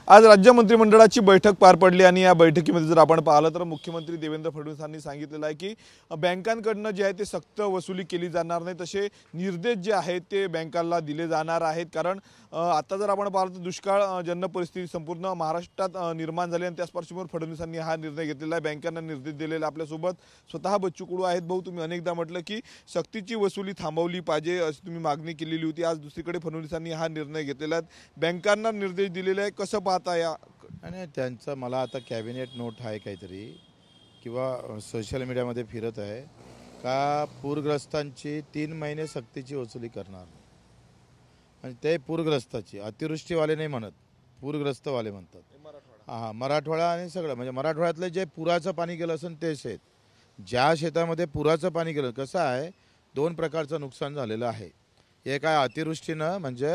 आज राज्य मंत्रिमंडळाची बैठक पार पडली आणि या बैठकीमध्ये जर आपण पाहिलं तर मुख्यमंत्री देवेंद्र फडणवीस यांनी सांगितलेलं आहे की बँकांकडून जे आहे ते सक्त वसुली केली जाणार नाही, तसे निर्देश जे आहेत ते बँकांना दिले जाणार आहेत। कारण आता जर आपण पाहिलं तर दुष्काळजन्य परिस्थिती संपूर्ण महाराष्ट्रात निर्माण झाली आणि त्याच पार्श्वभूमीवर फडणवीस यांनी हा निर्णय घेतलेला आहे। बँकांना निर्देश दिलेले आपल्यासोबत स्वतः बच्चू कडू आहेत। भाऊ, तुम्ही अनेकदा म्हटलं की सक्तीची वसुली थांबवली पाहिजे अशी तुम्ही मागणी केलेली होती। आज दुसरीकडे फडणवीसांनी हा निर्णय घेतलेला आहे, बँकांना निर्देश दिलेले आहे, कसं पाहता या? आणि त्यांचा मला आता कॅबिनेट नोट आहे काहीतरी किंवा सोशल मीडियामध्ये फिरत आहे का पूरग्रस्तांची 3 महिने सक्तीची वसुली करणार आणि ते पूरग्रस्ताची, अतिवृष्टीवाले नाही म्हणत, पूरग्रस्तवाले म्हणतात। हां, मराठवाडा आणि सगळं म्हणजे मराठवाड्यातले जे पुराचं पाणी गेलं असेल ते शेत, ज्या शेतामध्ये पुराचं पाणी गेलं, कसं आहे 2 प्रकारचं नुकसान झालेलं आहे। एक आहे अतिवृष्टीनं म्हणजे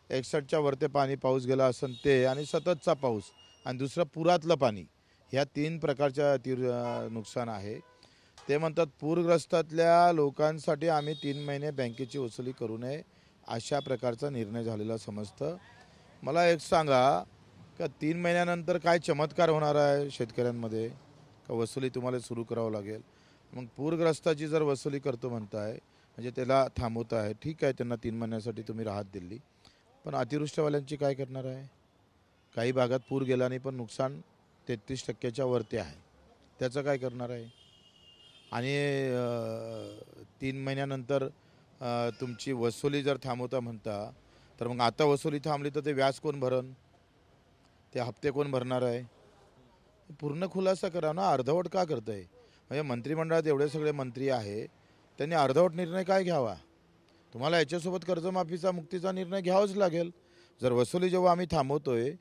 61च्या वरते पाणी पाऊस गेला असेल ते आणि सततचा पाऊस, आणि दुसरं पुरातलं पाणी, ह्या 3 प्रकारच्या नुकसान आहे। ते म्हणतात पूरग्रस्तातल्या लोकांसाठी आम्ही 3 महिने बँकेची वसुली करू नये अशा प्रकारचा निर्णय झालेला समजतं। मला एक सांगा का 3 महिन्यानंतर काय चमत्कार होणार आहे शेतकऱ्यांमध्ये का वसुली तुम्हाला सुरू करावं लागेल? मग पूरग्रस्ताची जर वसुली करतो म्हणताय म्हणजे त्याला थांबवत आहे, ठीक आहे, त्यांना 3 महिन्यासाठी तुम्ही राहत दिली, पण अतिवृष्टीवाल्यांची काय करणार आहे? काही भागात पूर गेला नाही पण नुकसान 33%च्या वरती आहे, त्याचं काय करणार आहे? आणि 3 महिन्यानंतर तुमची वसुली जर थांबवता म्हणता तर मग आता वसुली थांबली तर ते व्याज कोण भरण, ते हप्ते कोण भरणार आहे? पूर्ण खुलासा करा ना, अर्धवट का करताय? म्हणजे मंत्रिमंडळात एवढे सगळे मंत्री आहे, त्यांनी अर्धवट निर्णय काय घ्यावा? तुम्हाला याच्यासोबत कर्जमाफीचा मुक्तीचा निर्णय घ्यावाच लागेल। जर वसुली जेव्हा आम्ही थांबवतोय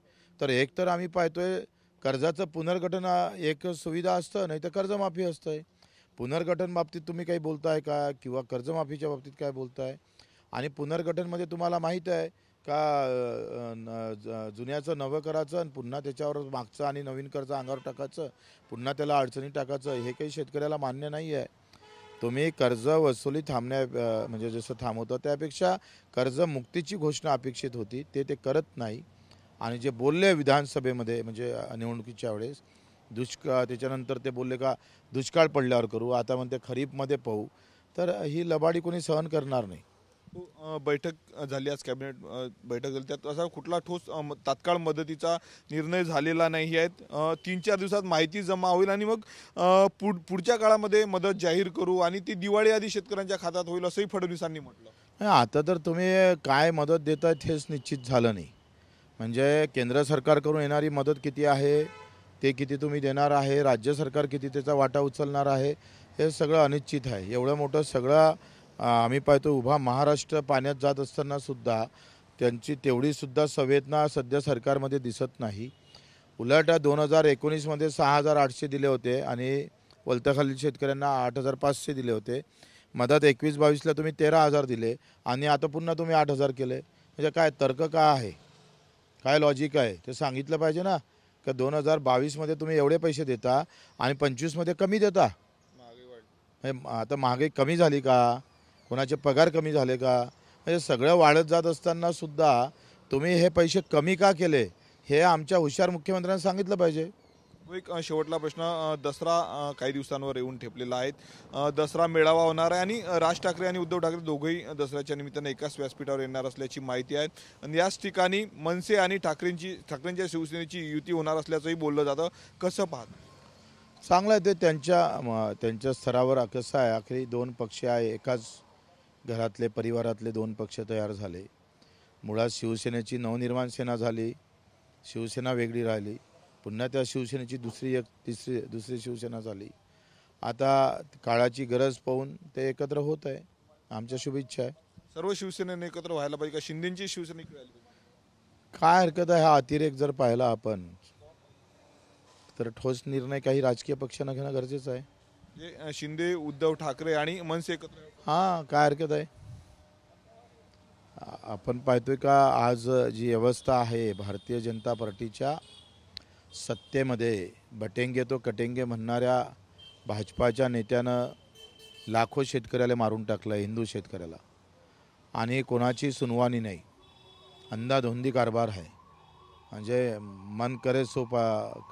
तर एक तर आम्ही पाहतोय कर्जाचं पुनर्गठन एक सुविधा असतं, नाही तर कर्जमाफी असतं। पुनर्गठन बाबतीत तुम्ही काही बोलताय का किंवा कर्जमाफीच्या बाबतीत काय बोलताय? आणि पुनर्गठनमध्ये तुम्हाला माहीत आहे का जुन्याचं नवं करायचं आणि पुन्हा त्याच्यावर मागचं आणि नवीन कर्ज अंगावर टाकायचं, पुन्हा त्याला अडचणी टाकायचं, हे काही शेतकऱ्याला मान्य नाही आहे। तुम्ही कर्ज वसुली म्हणजे जसं थांबवतं त्यापेक्षा कर्जमुक्तीची घोषणा अपेक्षित होती, ते करत नाही। आणि जे बोलले विधानसभेमध्ये म्हणजे निवडणुकीच्या वेळेस त्याच्यानंतर ते बोलले का दुष्काळ पडल्यावर करू, आता म्हणते खरीपमध्ये पाहू, तर ही लबाडी कोणी सहन करणार नाही। बैठक झाली, आज कॅबिनेट बैठक झाली, त्यात असा कुठला ठोस तात्काळ मदतीचा निर्णय झालेला नाही आहे। 3-4 दिवसात माहिती जमा होईल आणि मग पुढच्या काळामध्ये मदत जाहीर करू आणि ती दिवाळी आधी शेतकऱ्यांच्या खात्यात होईल असंही फडणवीसांनी म्हटलं। आता तर तुम्ही काय मदत देतायत हेच निश्चित झालं नाही, म्हणजे केंद्र सरकारकडून येणारी मदत किती आहे, ते किती तुम्ही देणार आहे, राज्य सरकार किती त्याचा वाटा उचलणार आहे, हे सगळं अनिश्चित आहे। एवढं मोठं सगळं आम्ही पाहतो उभा महाराष्ट्र पाण्यात जात असताना सुद्धा त्यांची तेवढीसुद्धा संवेदना सध्या सरकारमध्ये दिसत नाही। उलट 2019मध्ये 6,800 दिले होते आणि वलताखालील शेतकऱ्यांना 8,500 दिले होते। मधात 21-22ला तुम्ही 13,000 दिले आणि आता पुन्हा तुम्ही 8,000 केले, म्हणजे काय तर्क काय आहे, काय लॉजिक आहे ते सांगितलं पाहिजे ना। का 2022मध्ये तुम्ही एवढे पैसे देता आणि 25मध्ये कमी देता? आता महागाई कमी झाली का? कोणाचे पगार कमी झाले का? म्हणजे सगळं वाढत जात असताना सुद्धा तुम्ही हे पैसे कमी का केले, हे आमच्या हुशार मुख्यमंत्र्यांनी सांगितलं पाहिजे। एक शेवटला प्रश्न, दसरा काही दिवसांवर येऊन ठेपलेला आहे, दसरा मेळावा होणार आहे आणि राज ठाकरे आणि उद्धव ठाकरे दोघेही दसऱ्याच्या निमित्ताने एकाच व्यासपीठावर येणार असल्याची माहिती आहे आणि याच ठिकाणी मनसे आणि ठाकरेंच्या शिवसेनेची युती होणार असल्याचंही बोललं जातं, कसं पाहता? चांगलं आहे ते त्यांच्या स्तरावर। कसं आहे, आखरी 2 पक्ष आहे, एकाच घरातले परिवारातले 2 पक्ष तयार झाले। मुळात शिवसेनेची नवनिर्माण सेना झाली, शिवसेना वेगळी राहिली, पुन्हा त्या शिवसेनेची दुसरी शिवसेना झाली। आता काळाची गरज पाहून ते एकत्र होत आहे, आमच्या शुभेच्छा आहे। सर्व शिवसेनेने एकत्र व्हायला पाहिजे का? शिंदेची शिवसेना काय हरकत आहे? हा अतिरेक जर पाहिला आपण तर ठोस निर्णय काही राजकीय पक्षांना घेणं गरजेचं आहे। शिंदे, उद्धव ठाकरे आणि मनसे एकत्र, हां, काय हरकत आहे? आपण पाहतोय का आज जी अवस्था आहे भारतीय जनता पार्टीच्या सत्तेमध्ये, बटेंगे तो कटेंगे म्हणणाऱ्या भाजपाच्या नेत्यानं लाखो शेतकऱ्याला मारून टाकलं, हिंदू म्हणजे मन करे सो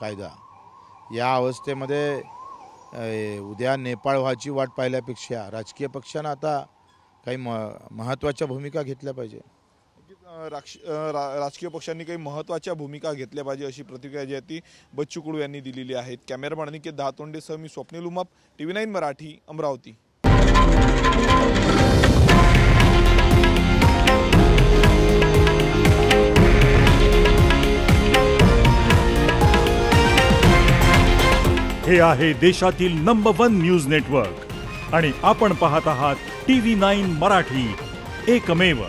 कायदा या अवस्थेमध्ये उद्या नेपाळ व्हायची वाट पाहिल्यापेक्षा राजकीय पक्षांना आता काही महत्त्वाच्या भूमिका घेतल्या पाहिजे. राजकीय पक्षांनी काही महत्त्वाच्या भूमिका घेतल्या पाहिजे अशी प्रतिक्रिया जी आहे ती बच्चू कडू यांनी दिलेली आहे. कॅमेरामॅन अनिकेत दहातोंडेसह मी स्वप्नील उमाप, TV9 मराठी, अमरावती. हे आहे देशातील नंबर 1 न्यूज नेटवर्क आणि आपण पाहत आहात TV9 मराठी, एकमेव.